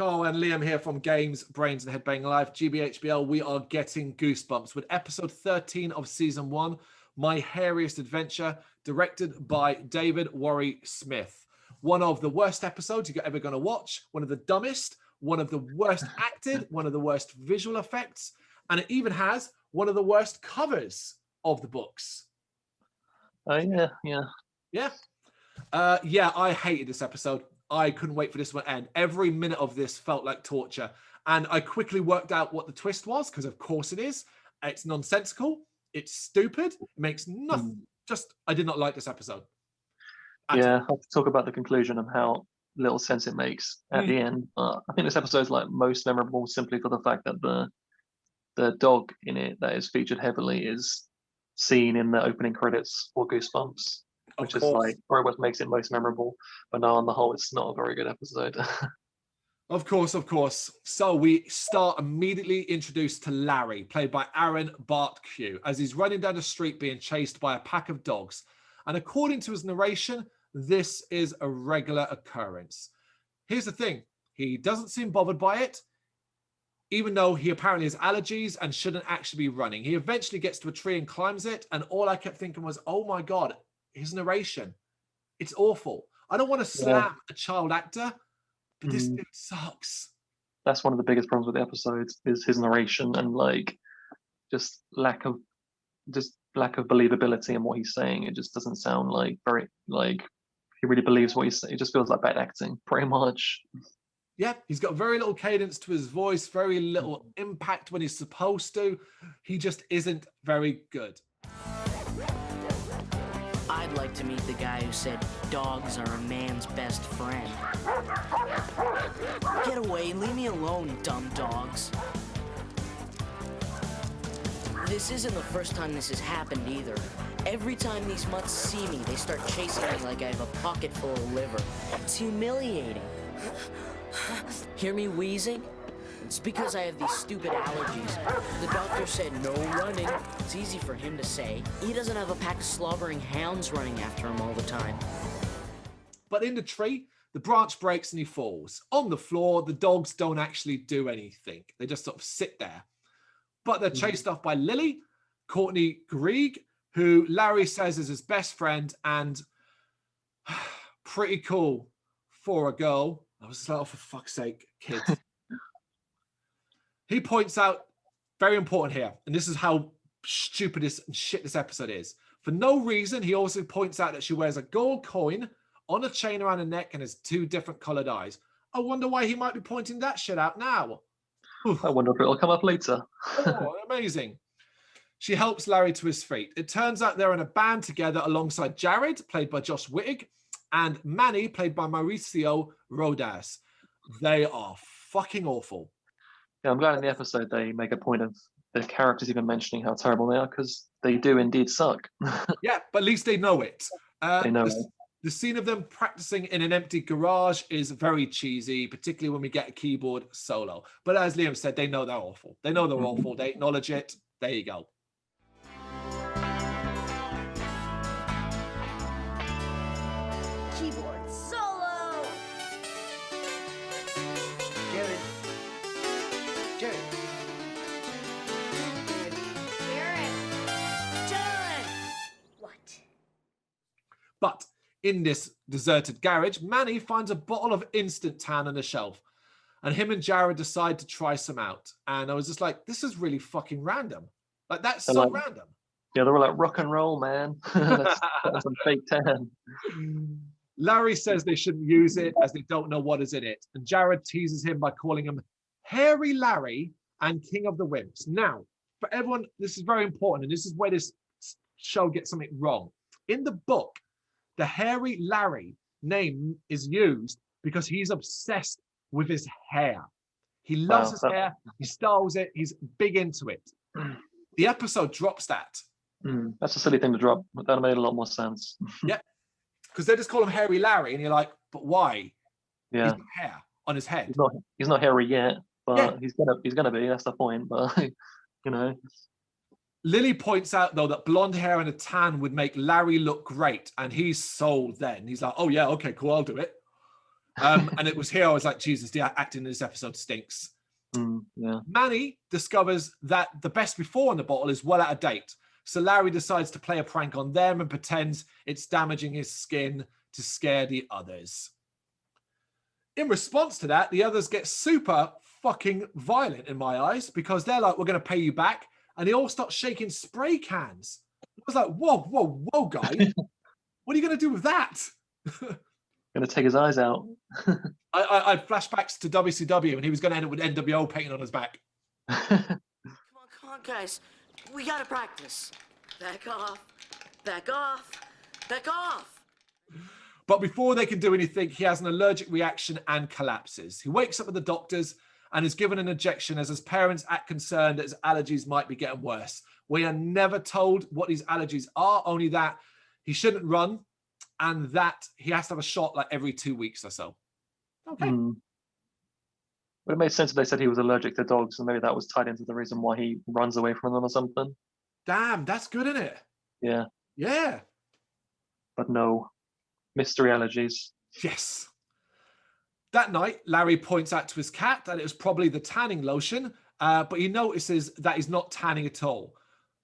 Carl and Liam here from Games, Brains and Head-Banging Life, GBHBL. We are getting Goosebumps with episode 13 of season 1, My Hairiest Adventure, directed by David Worry Smith. One of the worst episodes you're ever going to watch, one of the dumbest, one of the worst acted, one of the worst visual effects, and it even has one of the worst covers of the books. Oh, yeah. Yeah, I hated this episode. I couldn't wait for this one to end. Every minute of this felt like torture. And I quickly worked out what the twist was, because of course it is. It's nonsensical. It's stupid. It makes nothing. I did not like this episode. Yeah, I have to talk about the conclusion and how little sense it makes at the end. I think this episode is like most memorable simply for the fact that the dog in it that is featured heavily is seen in the opening credits for Goosebumps, which is like probably what makes it most memorable. But no, on the whole, it's not a very good episode. Of course. So we start immediately introduced to Larry, played by Aaron Bartque, as he's running down the street being chased by a pack of dogs. And according to his narration, this is a regular occurrence. Here's the thing. He doesn't seem bothered by it, even though he apparently has allergies and shouldn't actually be running. He eventually gets to a tree and climbs it. And all I kept thinking was, oh my God, his narration. It's awful. I don't want to slam a child actor, but this dude sucks. That's one of the biggest problems with the episodes is his narration and like just lack of believability in what he's saying. It just doesn't sound like very like he really believes what he's saying. It just feels like bad acting, pretty much. Yeah, he's got very little cadence to his voice, very little impact when he's supposed to. He just isn't very good. I'd like to meet the guy who said dogs are a man's best friend. Get away, leave me alone, dumb dogs. This isn't the first time this has happened either. Every time these mutts see me, they start chasing me like I have a pocket full of liver. It's humiliating. Hear me wheezing? It's because I have these stupid allergies. The doctor said no running. It's easy for him to say. He doesn't have a pack of slobbering hounds running after him all the time. But in the tree, the branch breaks and he falls. On the floor, the dogs don't actually do anything. They just sort of sit there. But they're chased off by Lily, Courtney Grieg, who Larry says is his best friend, and pretty cool for a girl. I was like, oh, for fuck's sake, kids. He points out, very important here, and this is how stupid and shit this episode is. For no reason, he also points out that she wears a gold coin on a chain around her neck and has 2 different colored eyes. I wonder why he might be pointing that shit out now. I wonder if it'll come up later. Oh, amazing. She helps Larry to his feet. It turns out they're in a band together alongside Jared, played by Josh Wittig, and Manny, played by Mauricio Rodas. They are fucking awful. Yeah, I'm glad in the episode they make a point of the characters even mentioning how terrible they are, because they do indeed suck. Yeah, but at least they know it. They know it. The scene of them practicing in an empty garage is very cheesy, particularly when we get a keyboard solo. But as Liam said, they know they're awful. They know they're awful. They acknowledge it. There you go. Keyboard solo! Jared. Jared! What? But in this deserted garage, Manny finds a bottle of instant tan on a shelf. And him and Jared decide to try some out. And I was just like, this is really fucking random. Like, that's so random. Yeah, they're all like, rock and roll, man. That's some fake tan. Larry says they shouldn't use it as they don't know what is in it. And Jared teases him by calling him Hairy Larry and King of the Wimps. Now, for everyone, this is very important. And this is where this show gets something wrong. In the book, the Hairy Larry name is used because he's obsessed with his hair. He loves his hair. He styles it. He's big into it. The episode drops that. That's a silly thing to drop, but that made a lot more sense. Yeah, because they just call him Hairy Larry, and you're like, but why? Yeah, he's got hair on his head. He's not hairy yet, but he's gonna be. That's the point. But you know. Lily points out though that blonde hair and a tan would make Larry look great, and he's sold. Then he's like, oh yeah, okay, cool, I'll do it. And it was here I was like, Jesus, the acting in this episode stinks. Yeah. Manny discovers that the best before in the bottle is well out of date. So Larry decides to play a prank on them and pretends it's damaging his skin to scare the others. In response to that, the others get super fucking violent in my eyes because they're like, we're going to pay you back. And they all start shaking spray cans. I was like, whoa, guys. What are you going to do with that? Going to take his eyes out. I had flashbacks to WCW and he was going to end up with NWO painting on his back. Come on, guys. We gotta practice. Back off. Back off. Back off. But before they can do anything, he has an allergic reaction and collapses. He wakes up at the doctor's and is given an injection as his parents act concerned that his allergies might be getting worse. We are never told what these allergies are, only that he shouldn't run and that he has to have a shot like every 2 weeks or so. Okay. But it made sense if they said he was allergic to dogs, and maybe that was tied into the reason why he runs away from them or something. Damn, that's good, isn't it? Yeah. Yeah. But no. Mystery allergies. Yes. That night, Larry points out to his cat that it was probably the tanning lotion, but he notices that he's not tanning at all.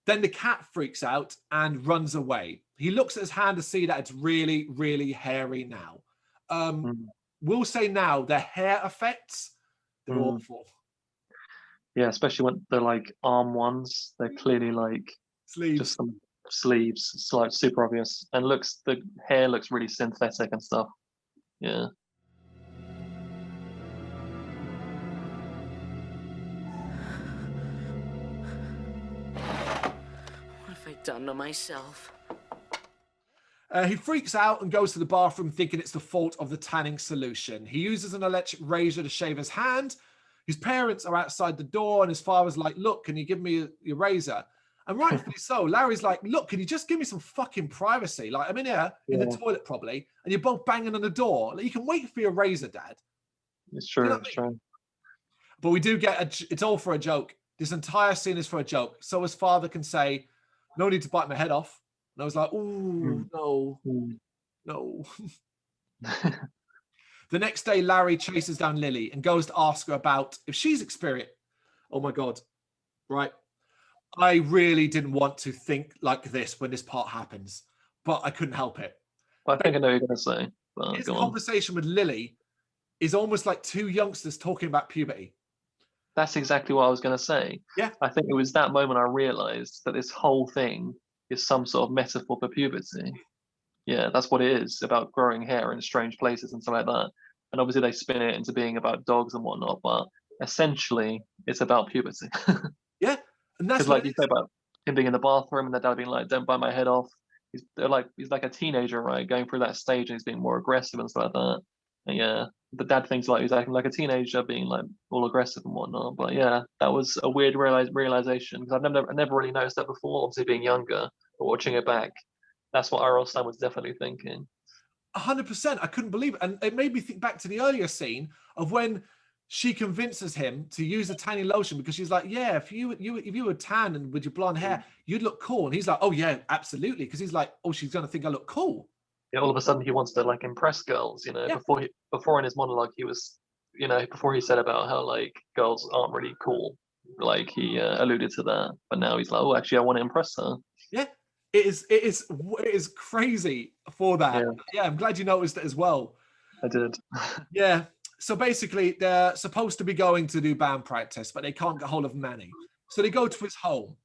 Then the cat freaks out and runs away. He looks at his hand to see that it's really, really hairy now. We'll say now, the hair effects, they're awful. Yeah, especially when they're like arm ones. They're clearly like sleeves. Just some sleeves. It's like super obvious. And the hair looks really synthetic and stuff. Yeah. What have I done to myself? He freaks out and goes to the bathroom thinking it's the fault of the tanning solution. He uses an electric razor to shave his hand. His parents are outside the door and his father's like, look, can you give me your razor? And rightfully so, Larry's like, look, can you just give me some fucking privacy? Like, I'm in here in the toilet probably, and you're both banging on the door. Like, you can wait for your razor, Dad. It's true, you know it's true. But we do get, it's all for a joke. This entire scene is for a joke. So his father can say, no need to bite my head off. And I was like, oh, no. The next day, Larry chases down Lily and goes to ask her about if she's experienced. Oh my God. Right. I really didn't want to think like this when this part happens, but I couldn't help it. Well, I think I know what you're going to say. His conversation with Lily is almost like two youngsters talking about puberty. That's exactly what I was going to say. Yeah. I think it was that moment I realized that this whole thing is some sort of metaphor for puberty. Yeah, that's what it is, about growing hair in strange places and stuff like that. And obviously they spin it into being about dogs and whatnot, but essentially it's about puberty. Yeah, and that's like you say about him being in the bathroom and their dad being like, don't bite my head off. He's like a teenager, right, going through that stage and he's being more aggressive and stuff like that. And yeah, the dad thinks like he's acting like a teenager, being like all aggressive and whatnot. But yeah, that was a weird realization because I never really noticed that before. Obviously, being younger, but watching it back, that's what R.L. Stine was definitely thinking. 100%. I couldn't believe it, and it made me think back to the earlier scene of when she convinces him to use the tanning lotion because she's like, yeah, if you were tan and with your blonde hair, you'd look cool. And he's like, oh yeah, absolutely, because he's like, oh, she's gonna think I look cool. Yeah, all of a sudden he wants to like impress girls, you know. Yeah. Before in his monologue he was, you know, before he said about how like girls aren't really cool, like he alluded to that, but now he's like, oh, actually I want to impress her. Yeah, it is crazy for that. Yeah, I'm glad you noticed it as well. I did. Yeah, so basically they're supposed to be going to do band practice, but they can't get hold of Manny, so they go to his home,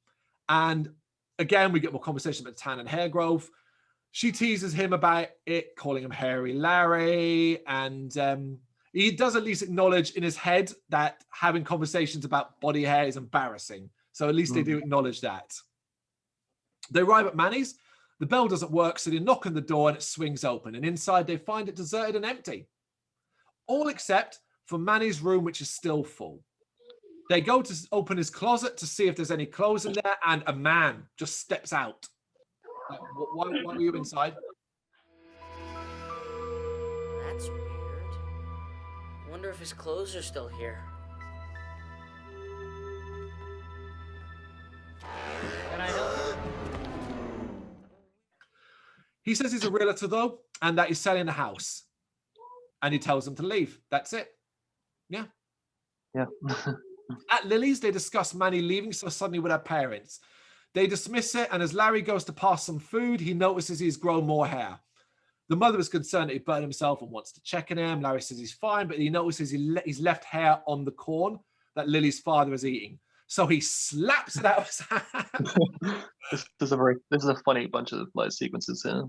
and again we get more conversation about tan and hair growth. She teases him about it, calling him Hairy Larry, and he does at least acknowledge in his head that having conversations about body hair is embarrassing. So at least they do acknowledge that. They arrive at Manny's. The bell doesn't work, so they knock on the door and it swings open. And inside they find it deserted and empty. All except for Manny's room, which is still full. They go to open his closet to see if there's any clothes in there, and a man just steps out. Like, why were you inside? That's weird. Wonder if his clothes are still here. Can I help you? He says he's a realtor though, and that he's selling a house. and he tells them to leave. That's it. Yeah. Yeah. At Lily's, they discuss Manny leaving so suddenly with her parents. They dismiss it, and as Larry goes to pass some food, he notices he's grown more hair. The mother is concerned that he burned himself and wants to check on him. Larry says he's fine, but he notices he's left hair on the corn that Lily's father is eating. So he slaps it out of his hand. This is a funny bunch of like sequences here.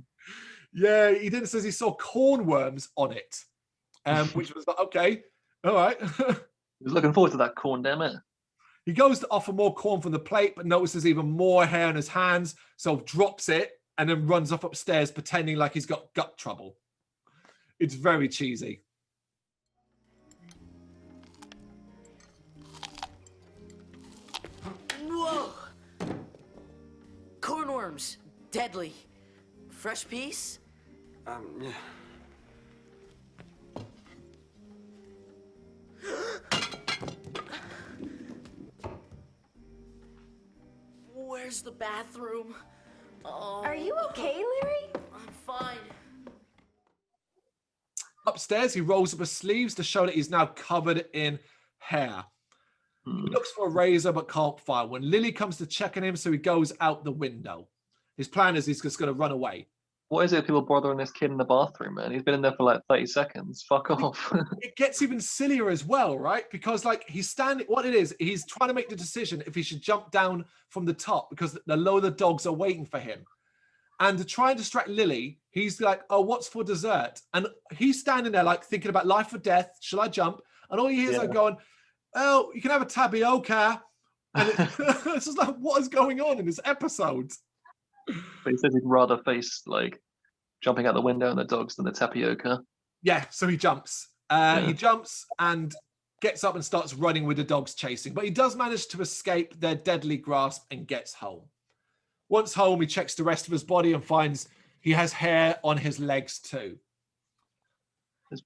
Yeah, he then says he saw corn worms on it, which was like, okay, all right. He was looking forward to that corn, damn it. He goes to offer more corn from the plate, but notices even more hair on his hands, so drops it and then runs off upstairs pretending like he's got gut trouble. It's very cheesy. Whoa! Cornworms, deadly. Fresh piece? Yeah. Where's the bathroom? Oh. Are you okay, Larry? I'm fine. Upstairs, he rolls up his sleeves to show that he's now covered in hair. He looks for a razor but can't find one. Lily comes to check on him, so he goes out the window. His plan is he's just going to run away. What is it with people bothering this kid in the bathroom, man? He's been in there for like 30 seconds. Fuck off. It gets even sillier as well, right? Because like he's standing, what it is, he's trying to make the decision if he should jump down from the top because the load of dogs are waiting for him. And to try and distract Lily, he's like, oh, what's for dessert? And he's standing there like thinking about life or death. Shall I jump? And all he hears are going, oh, you can have a tapioca. And it's just like, what is going on in this episode? But he says he'd rather face like jumping out the window and the dogs than the tapioca. Yeah, so he jumps. He jumps and gets up and starts running with the dogs chasing. But he does manage to escape their deadly grasp and gets home. Once home, he checks the rest of his body and finds he has hair on his legs too.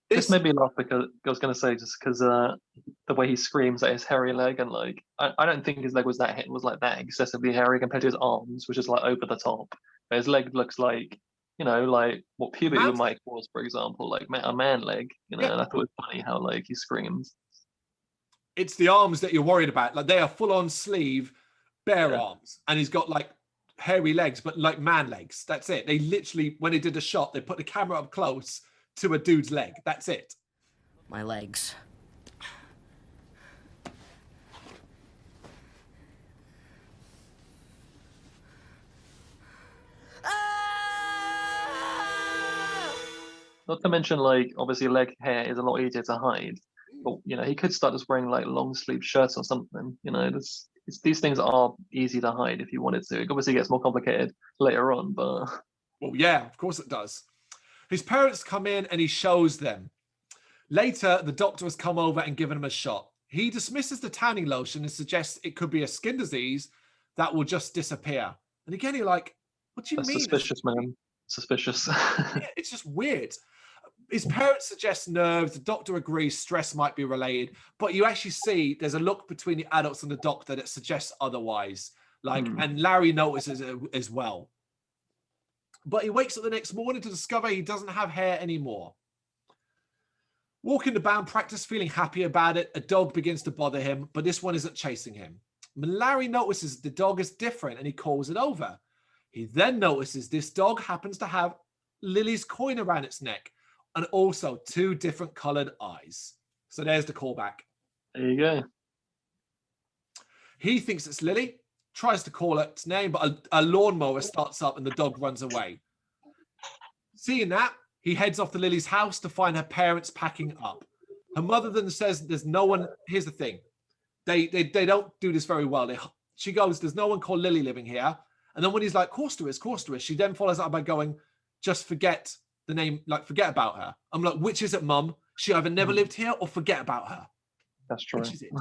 This made me laugh because I was going to say just because the way he screams at his hairy leg and like I don't think his leg was that excessively hairy compared to his arms, which is like over the top. But his leg looks like like what puberty might cause, for example, like a man leg. And I thought it was funny how like he screams. It's the arms that you're worried about. Like they are full on sleeve, bare arms, and he's got like hairy legs, but like man legs. That's it. They literally, when they did the shot, they put the camera up close to a dude's leg. That's it. My legs. Not to mention, like, obviously leg hair is a lot easier to hide. But, he could start just wearing, like, long sleeve shirts or something. These things are easy to hide if you wanted to. It obviously gets more complicated later on, but... Well, yeah, of course it does. His parents come in and he shows them. Later, the doctor has come over and given him a shot. He dismisses the tanning lotion and suggests it could be a skin disease that will just disappear. And again, you're like, what do you mean? Suspicious, man. Suspicious. Yeah, it's just weird. His parents suggest nerves. The doctor agrees stress might be related. But you actually see there's a look between the adults and the doctor that suggests otherwise. And Larry notices it as well. But he wakes up the next morning to discover he doesn't have hair anymore. Walking to band practice, feeling happy about it, a dog begins to bother him, but this one isn't chasing him. When Larry notices the dog is different and he calls it over. He then notices this dog happens to have Lily's coin around its neck and also 2 different colored eyes. So there's the callback. There you go. He thinks it's Lily, tries to call its name, but a lawnmower starts up and the dog runs away. Seeing that, he heads off to Lily's house to find her parents packing up. Her mother then says there's no one. Here's the thing. They don't do this very well. She goes, there's no one called Lily living here. And then when he's like, course there is, she then follows up by going, just forget the name, like forget about her. I'm like, which is it, Mum? She either never lived here or forget about her. That's true. Which is it?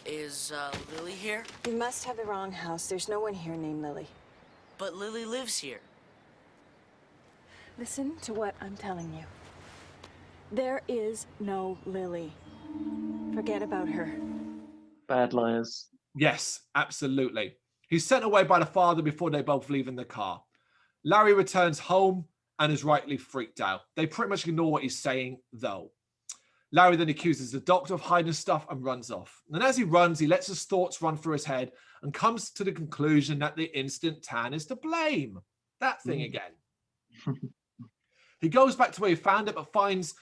Is Lily here? You must have the wrong house. There's no one here named Lily. But Lily lives here. Listen to what I'm telling you. There is no Lily. Forget about her. Bad liars. Yes, absolutely. He's sent away by the father before they both leave in the car. Larry returns home and is rightly freaked out. They pretty much ignore what he's saying, though. Larry then accuses the doctor of hiding stuff and runs off. And as he runs, he lets his thoughts run through his head and comes to the conclusion that the instant tan is to blame. That thing again. He goes back to where he found it, but finds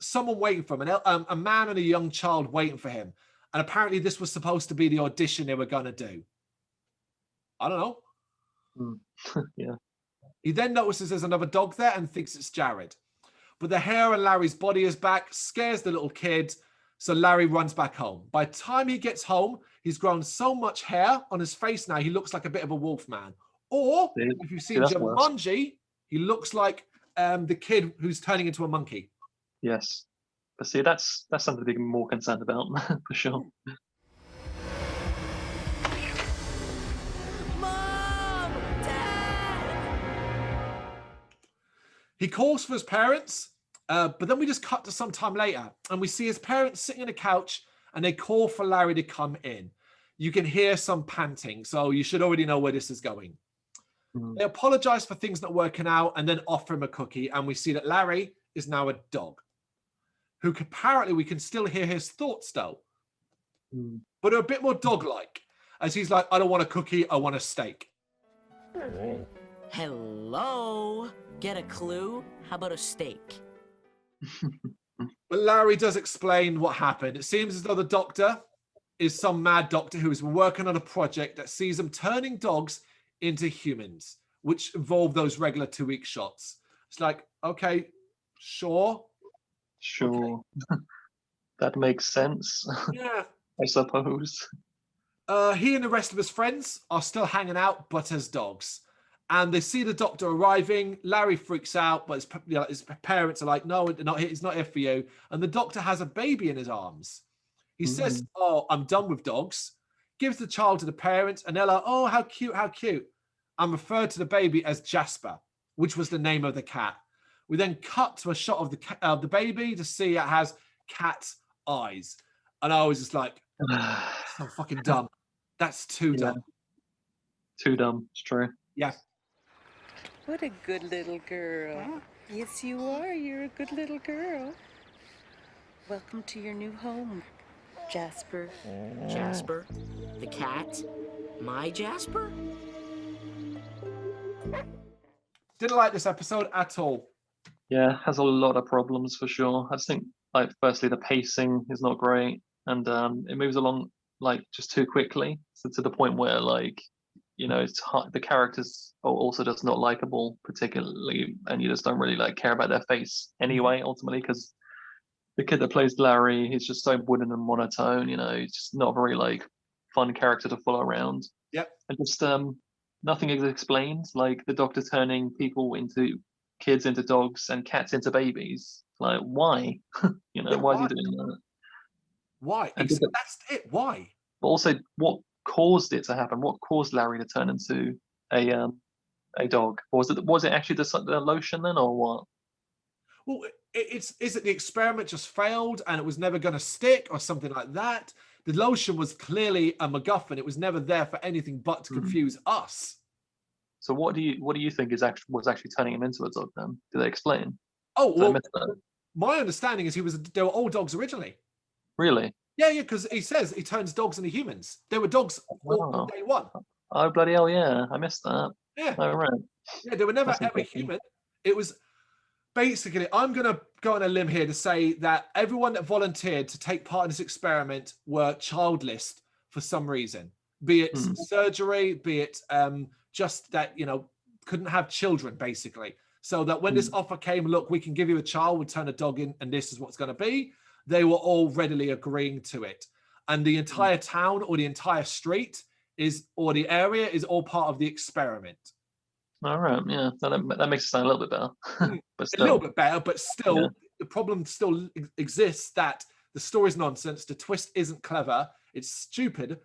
someone waiting for him, a man and a young child waiting for him. And apparently this was supposed to be the audition they were going to do. I don't know. Yeah. He then notices there's another dog there and thinks it's Jared. But the hair on Larry's body is back, scares the little kid, so Larry runs back home. By the time he gets home, he's grown so much hair on his face now, he looks like a bit of a wolf man. Or, if you've seen Jumanji, he looks like the kid who's turning into a monkey. Yes. But see, that's something to be more concerned about, for sure. Mom! Dad! He calls for his parents, but then we just cut to some time later, and we see his parents sitting on a couch, and they call for Larry to come in. You can hear some panting, so you should already know where this is going. They apologize for things not working out and then offer him a cookie, and we see that Larry is now a dog, who apparently we can still hear his thoughts though, but are a bit more dog-like, as he's like, I don't want a cookie, I want a steak. Hello? Get a clue? How about a steak? But Larry does explain what happened. It seems as though the doctor is some mad doctor who is working on a project that sees him turning dogs into humans, which involve those regular 2-week shots. It's like, okay, sure. Sure. Okay. That makes sense. Yeah. I suppose. He and the rest of his friends are still hanging out, but as dogs. And they see the doctor arriving. Larry freaks out, but his parents are like, no, he's not here for you. And the doctor has a baby in his arms. He says, oh, I'm done with dogs. Gives the child to the parents, and they're like, oh, how cute, how cute. And referred to the baby as Jasper, which was the name of the cat. We then cut to a shot of the baby to see it has cat's eyes. And I was just like, so fucking dumb. That's too dumb. Too dumb, it's true. Yeah. What a good little girl. Yes, you are. You're a good little girl. Welcome to your new home, Jasper. Jasper? The cat? My Jasper? Didn't like this episode at all. Yeah, has a lot of problems for sure. I just think, like, firstly, the pacing is not great, and it moves along like just too quickly, so to the point where, like, you know, it's hard, the characters are also just not likable particularly, and you just don't really like care about their face anyway, ultimately, because the kid that plays Larry, he's just so wooden and monotone. You know, he's just not a very like fun character to follow around. Yep. And just nothing is explained, like the doctor turning kids into dogs and cats into babies. Like, why? You know, why is he doing that? Why? And That's it. Why? But also, what caused it to happen? What caused Larry to turn into a dog? Or was it actually the lotion then, or what? Well, is it the experiment just failed and it was never going to stick, or something like that? The lotion was clearly a MacGuffin. It was never there for anything but to confuse us. So what do you think was actually turning him into a dog then? Do they explain? Oh, well, my understanding is they were all dogs originally. Really? Yeah, because he says he turns dogs into humans. They were dogs on day one. Oh, bloody hell, yeah. I missed that. Yeah. Oh, right. Yeah, they were never ever human. It was basically, I'm going to go on a limb here to say that everyone that volunteered to take part in this experiment were childless for some reason, be it surgery, be it just that, you know, couldn't have children, basically. So that when this offer came, look, we can give you a child, we'll turn a dog in, and this is what's going to be, they were all readily agreeing to it. And the entire town or the entire street or the area is all part of the experiment. All right, yeah, that makes it sound a little bit better. But still. A little bit better, but still, the problem still exists that the story's nonsense, the twist isn't clever, it's stupid,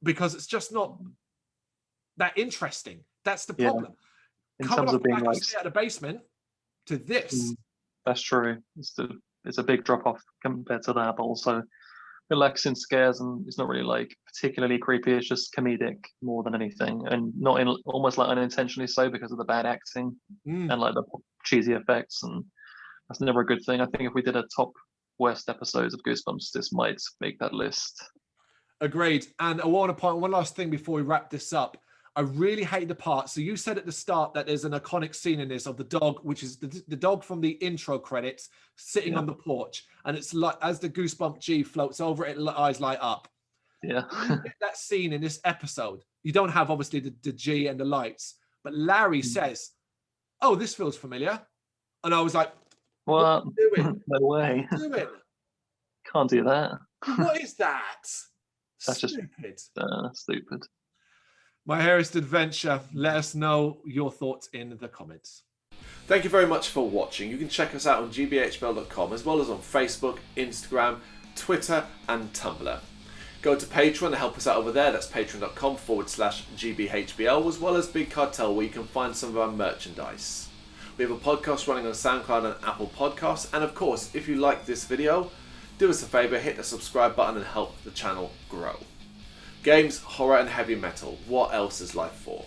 because it's just not that interesting. That's the problem. In Coming terms off of being like out of the basement to this. That's true. It's a big drop off compared to that, but also relaxing scares, and it's not really like particularly creepy. It's just comedic more than anything, and not in almost like unintentionally so because of the bad acting and like the cheesy effects, and that's never a good thing. I think if we did a top worst episodes of Goosebumps, this might make that list. Agreed. And I want to point one last thing before we wrap this up. I really hate the part. So you said at the start that there's an iconic scene in this of the dog, which is the dog from the intro credits sitting on the porch. And it's like, as the Goosebump G floats over it, eyes light up. Yeah. You get that scene in this episode. You don't have obviously the G and the lights, but Larry says, "Oh, this feels familiar." And I was like, "What are you doing? No way. What are you doing? Can't do that. What is that?" That's Stupid. just stupid. My Hairiest Adventure. Let us know your thoughts in the comments. Thank you very much for watching. You can check us out on gbhbl.com as well as on Facebook, Instagram, Twitter and Tumblr. Go to Patreon and help us out over there. That's patreon.com/gbhbl, as well as Big Cartel, where you can find some of our merchandise. We have a podcast running on SoundCloud and Apple Podcasts. And of course, if you like this video, do us a favour, hit the subscribe button and help the channel grow. Games, horror and heavy metal. What else is life for?